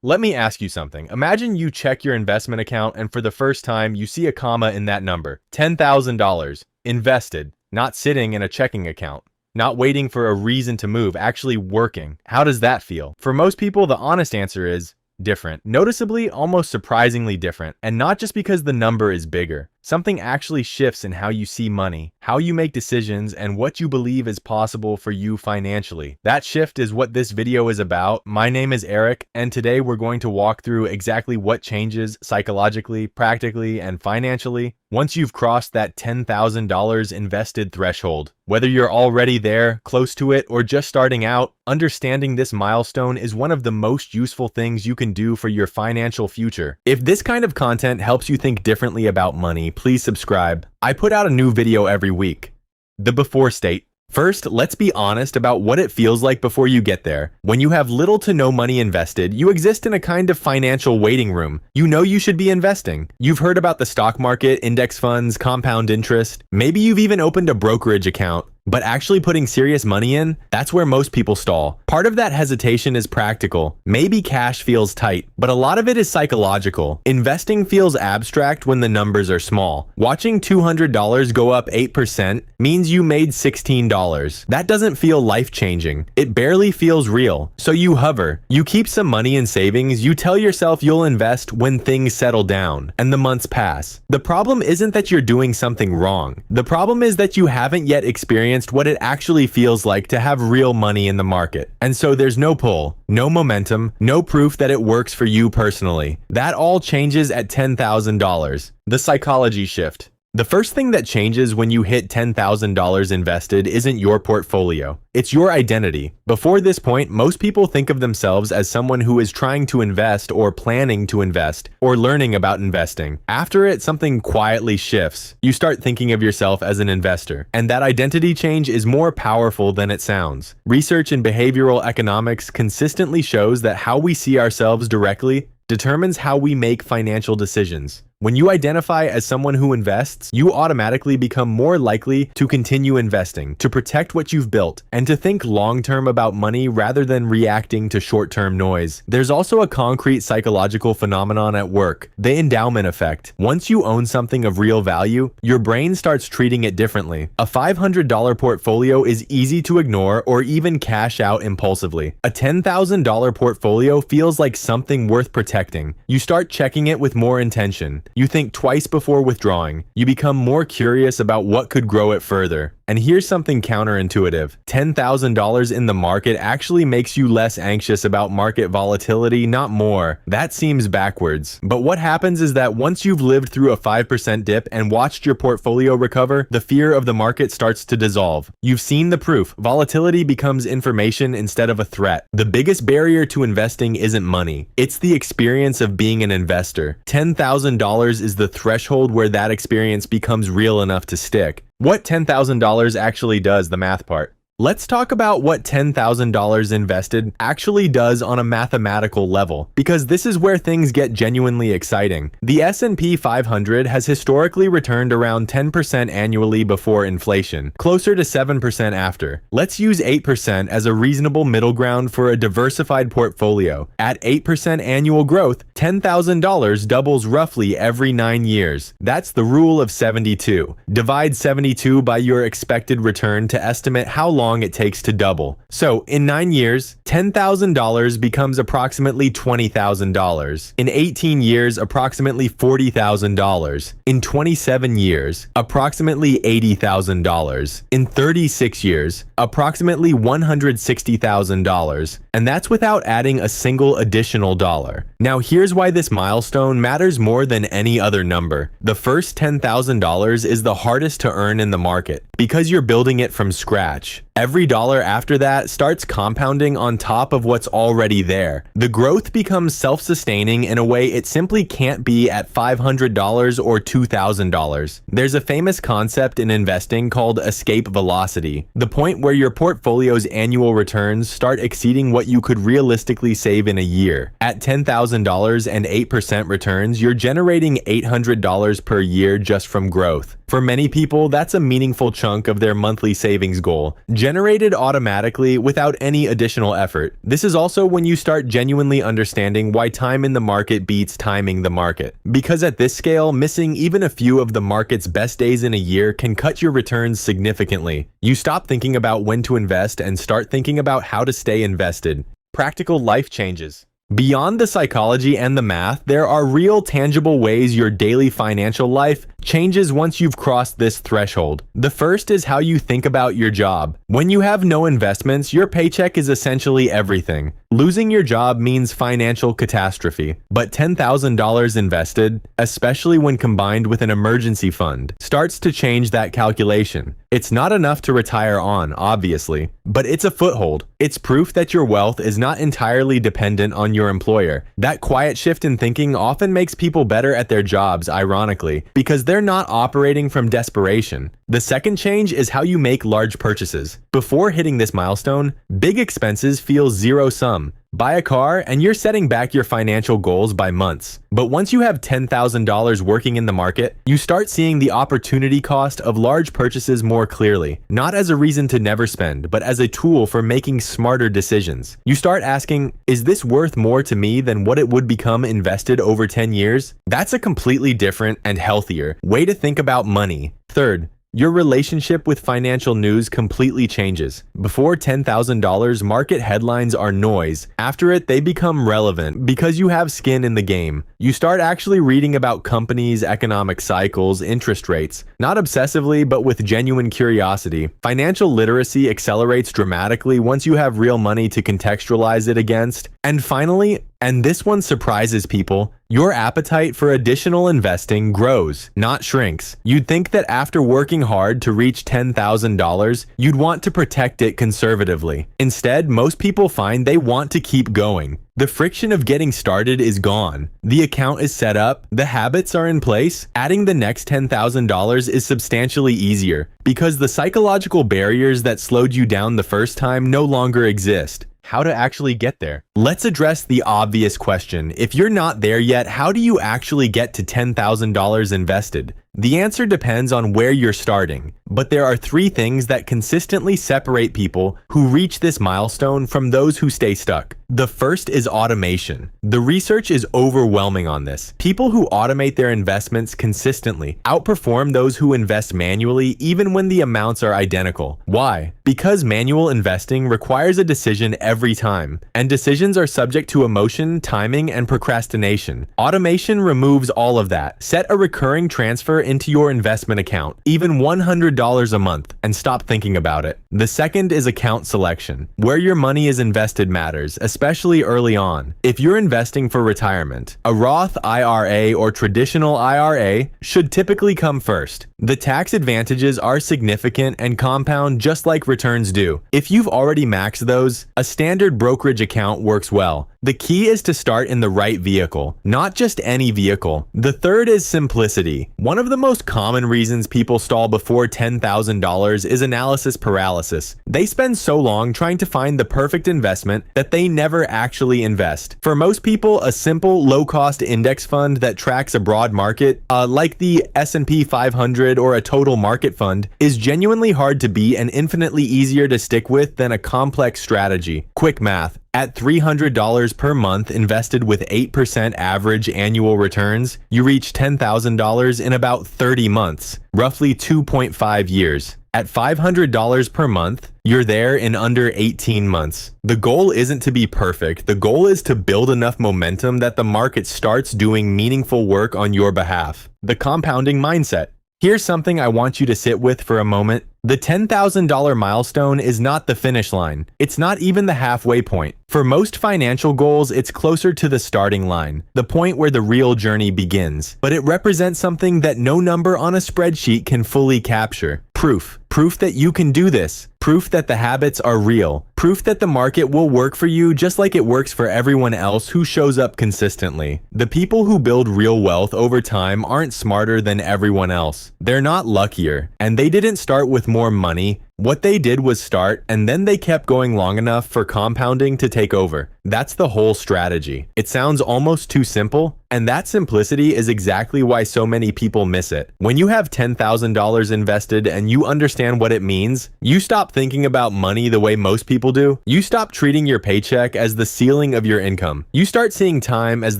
Let me ask you something. Imagine you check your investment account and for the first time you see a comma in that number. $10,000 invested, not sitting in a checking account. Not waiting for a reason to move, actually working. How does that feel? For most people, the honest answer is different. Noticeably, almost surprisingly different. And not just because the number is bigger. Something actually shifts in how you see money, how you make decisions, and what you believe is possible for you financially. That shift is what this video is about. My name is Eric, and today we're going to walk through exactly what changes psychologically, practically, and financially once you've crossed that $10,000 invested threshold. Whether you're already there, close to it, or just starting out, understanding this milestone is one of the most useful things you can do for your financial future. If this kind of content helps you think differently about money, please subscribe. I put out a new video every week. The before state. First, let's be honest about what it feels like before you get there. When you have little to no money invested, you exist in a kind of financial waiting room. You know you should be investing. You've heard about the stock market, index funds, compound interest. Maybe you've even opened a brokerage account. But actually putting serious money in, that's where most people stall. Part of that hesitation is practical. Maybe cash feels tight, but a lot of it is psychological. Investing feels abstract when the numbers are small. Watching $200 go up 8% means you made $16. That doesn't feel life-changing. It barely feels real. So you hover. You keep some money in savings. You tell yourself you'll invest when things settle down and the months pass. The problem isn't that you're doing something wrong. The problem is that you haven't yet experienced what it actually feels like to have real money in the market. And so there's no pull, no momentum, no proof that it works for you personally. That all changes at $10,000. The psychology shift. The first thing that changes when you hit $10,000 invested isn't your portfolio. It's your identity. Before this point, most people think of themselves as someone who is trying to invest or planning to invest or learning about investing. After it, something quietly shifts. You start thinking of yourself as an investor, and that identity change is more powerful than it sounds. Research in behavioral economics consistently shows that how we see ourselves directly determines how we make financial decisions. When you identify as someone who invests, you automatically become more likely to continue investing, to protect what you've built, and to think long-term about money rather than reacting to short-term noise. There's also a concrete psychological phenomenon at work, the endowment effect. Once you own something of real value, your brain starts treating it differently. A $500 portfolio is easy to ignore or even cash out impulsively. A $10,000 portfolio feels like something worth protecting. You start checking it with more intention. You think twice before withdrawing. You become more curious about what could grow it further. And here's something counterintuitive. $10,000 in the market actually makes you less anxious about market volatility, not more. That seems backwards. But what happens is that once you've lived through a 5% dip and watched your portfolio recover, the fear of the market starts to dissolve. You've seen the proof. Volatility becomes information instead of a threat. The biggest barrier to investing isn't money. It's the experience of being an investor. $10,000 is the threshold where that experience becomes real enough to stick. What $10,000 actually does, the math part. Let's talk about what $10,000 invested actually does on a mathematical level, because this is where things get genuinely exciting. The S&P 500 has historically returned around 10% annually before inflation, closer to 7% after. Let's use 8% as a reasonable middle ground for a diversified portfolio. At 8% annual growth, $10,000 doubles roughly every 9 years. That's the rule of 72. Divide 72 by your expected return to estimate how long it takes to double. So, in 9 years, $10,000 becomes approximately $20,000. In 18 years, approximately $40,000. In 27 years, approximately $80,000. In 36 years, approximately $160,000. And that's without adding a single additional dollar. Now, here's why this milestone matters more than any other number. The first $10,000 is the hardest to earn in the market, because you're building it from scratch. Every dollar after that starts compounding on top of what's already there. The growth becomes self-sustaining in a way it simply can't be at $500 or $2,000. There's a famous concept in investing called escape velocity, the point where your portfolio's annual returns start exceeding what you could realistically save in a year. At $10,000 and 8% returns, you're generating $800 per year just from growth. For many people, that's a meaningful chunk of their monthly savings goal, generated automatically without any additional effort. This is also when you start genuinely understanding why time in the market beats timing the market. Because at this scale, missing even a few of the market's best days in a year can cut your returns significantly. You stop thinking about when to invest and start thinking about how to stay invested. Practical life changes. Beyond the psychology and the math, there are real tangible ways your daily financial life changes once you've crossed this threshold. The first is how you think about your job. When you have no investments, your paycheck is essentially everything. Losing your job means financial catastrophe, but $10,000 invested, especially when combined with an emergency fund, starts to change that calculation. It's not enough to retire on, obviously, but it's a foothold. It's proof that your wealth is not entirely dependent on your employer. That quiet shift in thinking often makes people better at their jobs, ironically, because they're not operating from desperation. The second change is how you make large purchases. Before hitting this milestone, big expenses feel zero-sum. Buy a car and you're setting back your financial goals by months. But once you have $10,000 working in the market, you start seeing the opportunity cost of large purchases more clearly, not as a reason to never spend, but as a tool for making smarter decisions. You start asking, is this worth more to me than what it would become invested over 10 years? That's a completely different and healthier way to think about money. Third, your relationship with financial news completely changes. Before $10,000, market headlines are noise. After it, they become relevant because you have skin in the game. You start actually reading about companies, economic cycles, interest rates. Not obsessively, but with genuine curiosity. Financial literacy accelerates dramatically once you have real money to contextualize it against. And finally, and this one surprises people, your appetite for additional investing grows, not shrinks. You'd think that after working hard to reach $10,000, you'd want to protect it conservatively. Instead, most people find they want to keep going. The friction of getting started is gone. The account is set up, the habits are in place. Adding the next $10,000 is substantially easier because the psychological barriers that slowed you down the first time no longer exist. How to actually get there? Let's address the obvious question. If you're not there yet, how do you actually get to $10,000 invested? The answer depends on where you're starting, but there are three things that consistently separate people who reach this milestone from those who stay stuck. The first is automation. The research is overwhelming on this. People who automate their investments consistently outperform those who invest manually even when the amounts are identical. Why? Because manual investing requires a decision every time, and decisions are subject to emotion, timing, and procrastination. Automation removes all of that. Set a recurring transfer into your investment account, even $100 a month, and stop thinking about it. The second is account selection. Where your money is invested matters, especially early on. If you're investing for retirement, a Roth IRA or traditional IRA should typically come first. The tax advantages are significant and compound just like returns do. If you've already maxed those, a standard brokerage account works well. The key is to start in the right vehicle, not just any vehicle. The third is simplicity. One of the most common reasons people stall before $10,000 is analysis paralysis. They spend so long trying to find the perfect investment that they never actually invest. For most people, a simple, low-cost index fund that tracks a broad market, like the S&P 500 or a total market fund, is genuinely hard to beat and infinitely easier to stick with than a complex strategy. Quick math. At $300 per month invested with 8% average annual returns, you reach $10,000 in about 30 months, roughly 2.5 years. At $500 per month, you're there in under 18 months. The goal isn't to be perfect. The goal is to build enough momentum that the market starts doing meaningful work on your behalf. The compounding mindset. Here's something I want you to sit with for a moment. The $10,000 milestone is not the finish line. It's not even the halfway point. For most financial goals, it's closer to the starting line, the point where the real journey begins. But it represents something that no number on a spreadsheet can fully capture. Proof. Proof that you can do this. Proof that the habits are real. Proof that the market will work for you just like it works for everyone else who shows up consistently. The people who build real wealth over time aren't smarter than everyone else. They're not luckier, and they didn't start with more money. What they did was start, and then they kept going long enough for compounding to take over. That's the whole strategy. It sounds almost too simple, And that simplicity is exactly why so many people miss it. When you have $10,000 invested and you understand what it means, you stop thinking about money the way most people do. You stop treating your paycheck as the ceiling of your income. You start seeing time as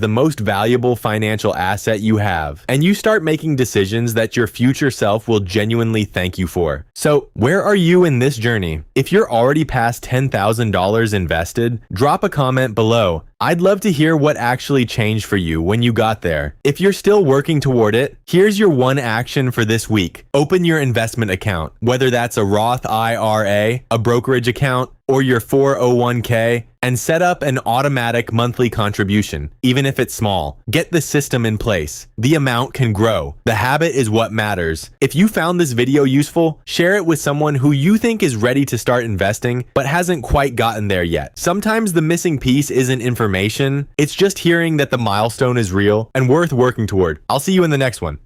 the most valuable financial asset you have. And you start making decisions that your future self will genuinely thank you for. So, where are you in this journey? If you're already past $10,000 invested, drop a comment below. I'd love to hear what actually changed for you when you got there. If you're still working toward it, here's your one action for this week. Open your investment account, whether that's a Roth IRA, a brokerage account, or your 401k, and set up an automatic monthly contribution, even if it's small. Get the system in place. The amount can grow. The habit is what matters. If you found this video useful, share it with someone who you think is ready to start investing but hasn't quite gotten there yet. Sometimes the missing piece isn't information, it's just hearing that the milestone is real and worth working toward. I'll see you in the next one.